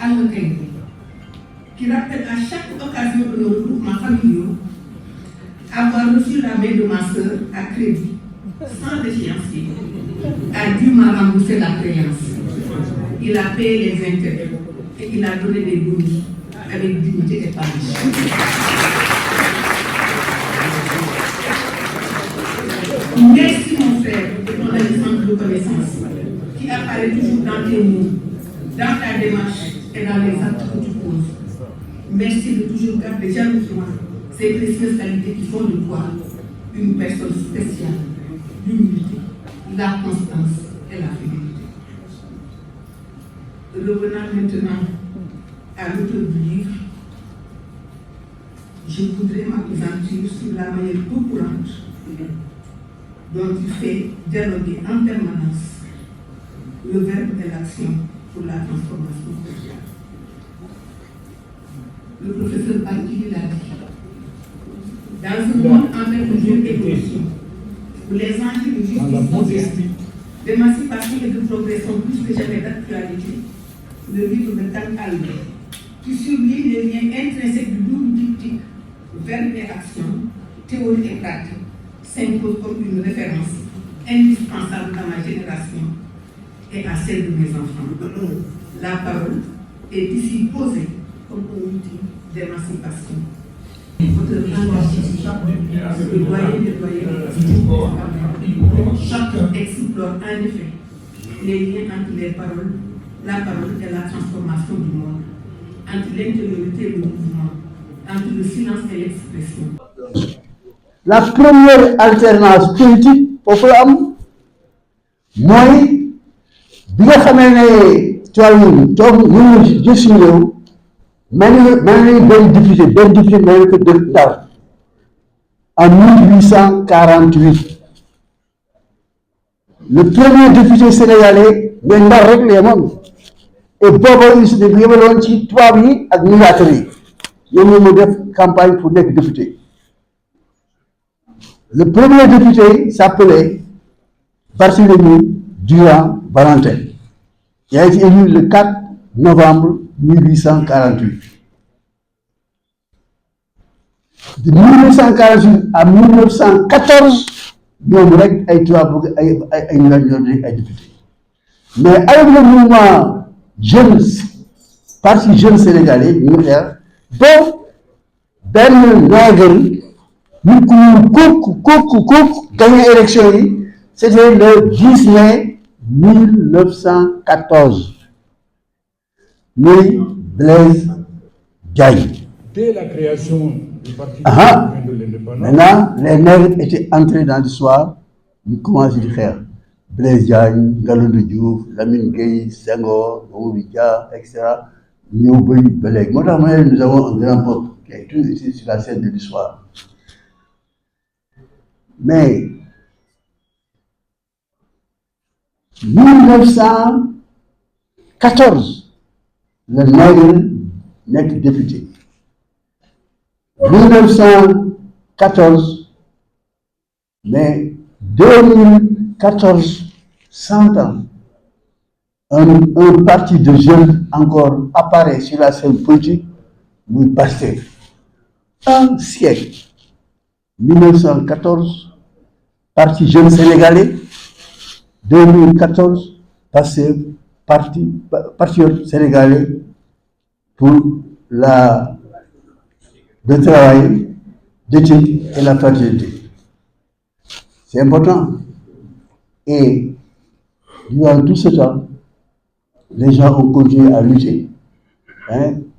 Anne, qui rappelle à chaque occasion de nos regroupements familiaux avoir reçu la main de ma sœur à crédit, sans échéancier, a dû m'en rembourser la créance. Il a payé les intérêts et il a donné des bonus avec dignité et paresse. Merci mon frère de ton absence de connaissance qui apparaît toujours dans tes mots, dans ta démarche et dans les actes que tu poses. Merci de toujours garder jalousement ces précieuses qualités qui font de toi une personne spéciale, l'humilité, la constance et la fidélité. Revenant maintenant à l'auteur du livre, je voudrais m'appesantir sur la manière peu courante dont il fait dialoguer en permanence le verbe et l'action pour la transformation sociale. Le professeur Bantili l'a dit. Dans un monde en perpétuelle évolution, où les enjeux de justice sociale, d'émancipation et de progrès sont plus que jamais d'actualité, le livre de Tan Albert, qui souligne les liens intrinsèques du double diptyque verbe et action, théorie et pratique, s'impose comme une référence indispensable à ma génération et à celle de mes enfants. La parole est ici posée comme un outil d'émancipation. Votre le doyen des doyens, chacun explore en effet les liens entre les paroles, la parole et la transformation du monde, entre l'intériorité et le mouvement, entre le silence et l'expression. La première alternance politique pour l'homme, moi, bien que tu as eu, je suis ben député en 1848. Le premier député sénégalais, il a réglé le monde. Et Bobo, il s'est développé 3 000 administrateurs. Il a une campagne pour être député. Le premier député s'appelait Barthélemy Durand-Valentin. Il a été élu le 4 novembre 1848. De 1848 à 1914, nous avons été députés. Mais avec le mouvement jeune, parti jeune sénégalais, nous avons Ben Nagel, gagné l'élection, c'était le 10 mai 1914. Louis Blaise Diagne. Dès la création du Parti de l'Indépendance. Maintenant, les nègres étaient entrés dans l'histoire, ils commencent à faire Blaise Diagne, Galandou Diouf, Lamine Gueye, Senghor, Oulidia, etc. Nous avons un grand peuple qui est tout ici sur la scène de l'histoire. Mais 1914, le nègre n'est que député. 1914, mais 2014, 100 ans, un parti de jeunes encore apparaît sur la scène politique, nous passons un siècle. 1914, parti jeune sénégalais, 2014, passé parti sénégalais pour le travail, l'éthique et la fraternité. C'est important. Et durant tout ce temps, les gens ont continué à lutter,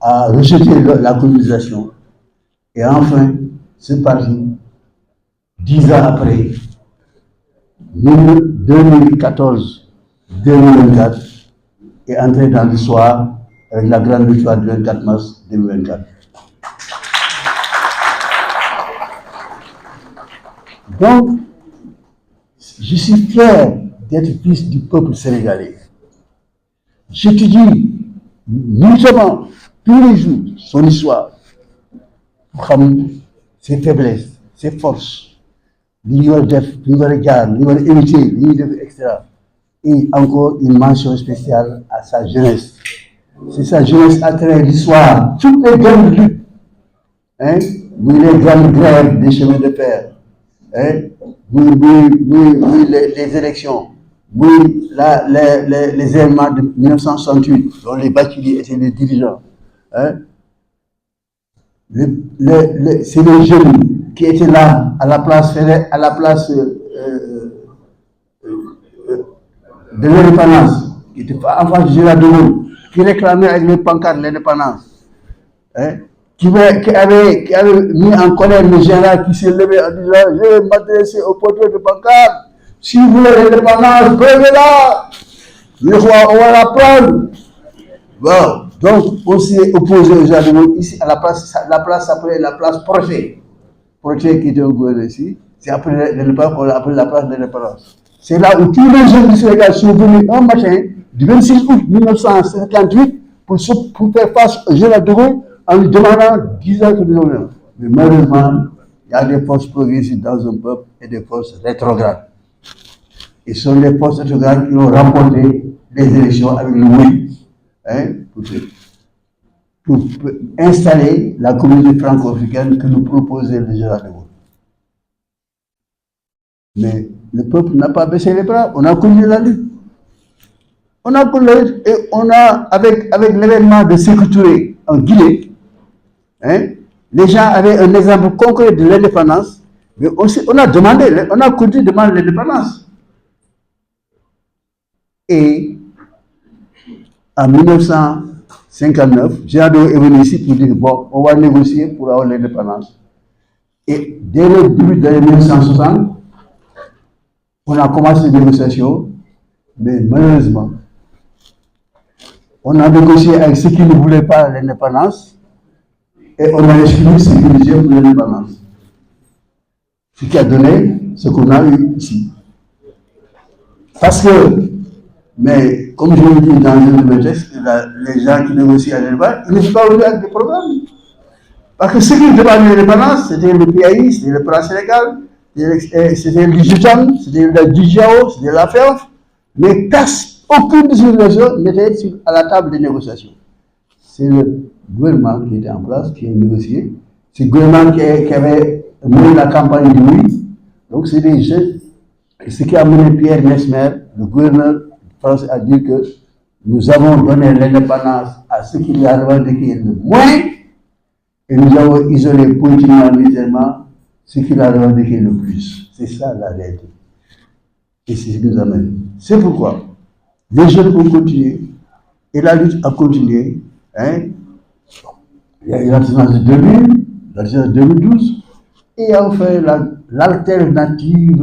à rejeter la colonisation. Et enfin, ce parti, 10 ans après, 2014-2024, est entré dans l'histoire avec la grande victoire du 24 mars 2024. Donc, je suis fier d'être fils du peuple sénégalais. J'étudie mutuellement tous les jours son histoire pour comprendre ses faiblesses, ses forces, etc. Et encore une mention spéciale à sa jeunesse, C'est sa jeunesse à travers l'histoire. Toutes les grandes luttes, hein, les grandes grèves des chemins de fer, hein, les élections, les événements de 1968, dont les bacheliers étaient les dirigeants. Hein, c'est les jeunes qui étaient là à la place de l'indépendance, qui était en face du général de Gaulle, qui réclamait avec les pancartes l'indépendance, hein, qui avait mis en colère le général qui s'est levé en disant « Je vais m'adresser au porteur de pancarte, si vous voulez l'indépendance, prenez-la, le roi, on va la prendre. » Bon, donc on s'est opposé au général de Gaulle ici à la place s'appelait la place Projet. Projet qui était au gouvernement ici, c'est après l'indépendance qu'on l'a appelé la place de l'indépendance. C'est là où tous les jeunes du Sénégal sont venus un matin du 26 août 1958 pour faire face au général de Gaulle en lui demandant 10 ans de gouvernement. Mais malheureusement, il y a des forces progressistes dans un peuple et des forces rétrogrades. Et ce sont les forces rétrogrades qui ont remporté les élections avec le oui, hein, pour installer la communauté franco-africaine que nous proposait le général de Gaulle. Mais le peuple n'a pas baissé les bras, on a continué la lutte. On a continué et on a, avec l'événement de Sékou Touré en Guinée, hein, les gens avaient un exemple concret de l'indépendance, mais on a continué de demander l'indépendance. Et en 1959, Géado est venu ici pour dire bon, on va négocier pour avoir l'indépendance. Et dès le début de l'année 1960, on a commencé les négociations, mais malheureusement, on a négocié avec ceux qui ne voulaient pas l'indépendance et on a exclu ceux qui disaient pour l'indépendance. Ce qui a donné ce qu'on a eu ici. Parce que, mais comme je le dis dans un de mes textes, les gens qui négocient à l'indépendance, ils ne sont pas venus avec des programmes. Parce que ceux qui demandaient l'indépendance, c'était le PAI, c'était le plan Sénégal, c'était l'Ijutam, c'était le Dijao, c'était la FEOF, mais aucune de ces négociations n'était à la table des négociations. C'est le gouvernement qui était en place, qui a négocié. C'est le gouvernement qui avait mené la campagne du oui. Donc c'est des jeunes. Ce qui a mené Pierre Mesmer, le gouverneur français, à dire que nous avons donné l'indépendance à ceux qui l'ont revendiqué le moins et nous avons isolé politiquement, militairement, ceux qui l'ont revendiqué le plus. C'est ça la réalité. Et c'est ce qui nous amène. C'est pourquoi les jeunes ont continué et la lutte a continué. Hein? Il y a eu l'alternance de 2000, l'alternance de 2012 et enfin l'alternative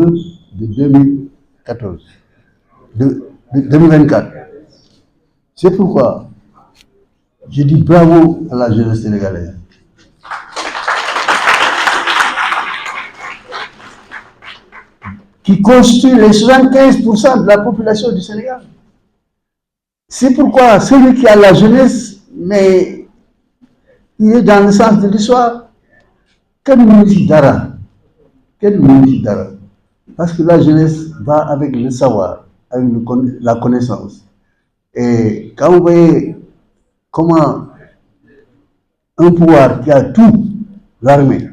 de 2014, de 2024. C'est pourquoi je dis bravo à la jeunesse sénégalaise. Qui constitue les 75% de la population du Sénégal. C'est pourquoi celui qui a la jeunesse, mais il est dans le sens de l'histoire. Quel nous dara? Parce que la jeunesse va avec le savoir, avec la connaissance. Et quand vous voyez comment un pouvoir qui a tout, l'armée,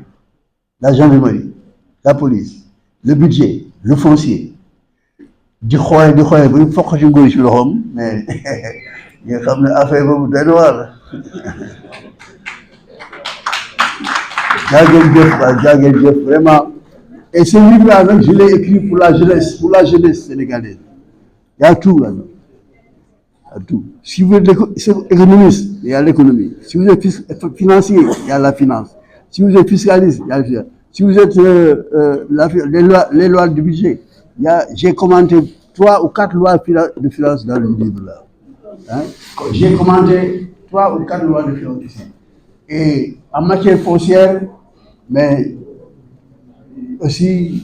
la gendarmerie, la police, le budget, le foncier, du xoy, bu ñu fokk ci nguur ci loxoom, mais nga xam ne affaire boobu doy na waar. Jaageen jëf vraiment. Et ce livre-là, je l'ai écrit pour la jeunesse sénégalaise. Il y a tout là-dedans. Il y a tout. Si vous êtes économiste, il y a l'économie. Si vous êtes financier, il y a la finance. Si vous êtes fiscaliste, il y a la finance. Si vous êtes les lois du budget, j'ai commenté 3 ou 4 lois de finances dans le livre-là. Hein? J'ai commenté 3 ou 4 lois de finances ici. Et en matière foncière, mais aussi,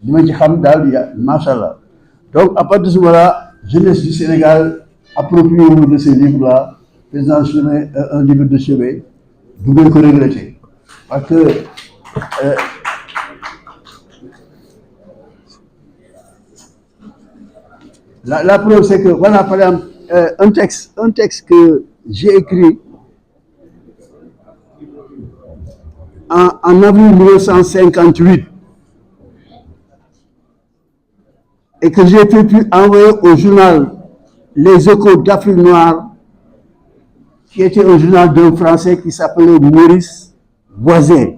machallah. Donc, à partir de ce moment-là, jeunesse du Sénégal, appropriez-vous de ce livre-là, faisant un livre de chevet, vous devez le regretter. Parce que la preuve, c'est que, voilà, par exemple, un texte que j'ai écrit en avril 1958 et que j'ai pu envoyer au journal Les Échos d'Afrique noire, qui était un journal d'un Français qui s'appelait Maurice Voisin.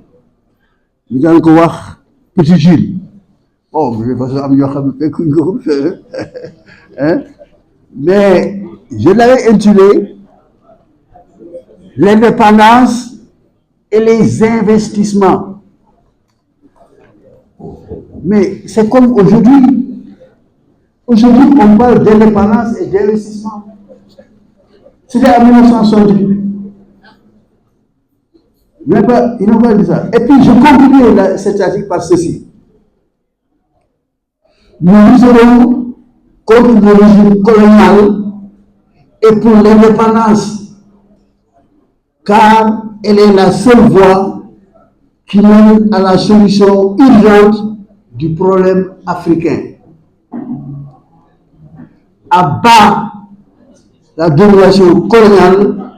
Nous allons voir Petit Gilles. Oh, je vais pas ça, mais je l'avais intitulé L'indépendance et les investissements. Mais c'est comme aujourd'hui. Aujourd'hui, on parle d'indépendance et d'investissement. C'était en 1968. Il n'a pas dit ça. Et puis, je conclue cet article par ceci. Nous serons contre le régime colonial et pour l'indépendance, car elle est la seule voie qui mène à la solution urgente du problème africain. À bas la domination coloniale,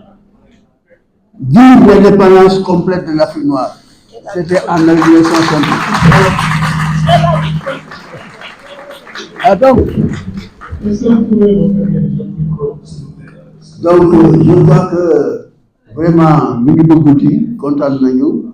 vive l'indépendance complète de l'Afrique noire. C'était en 1960. Donc, je crois que vraiment, nous sommes content de nous.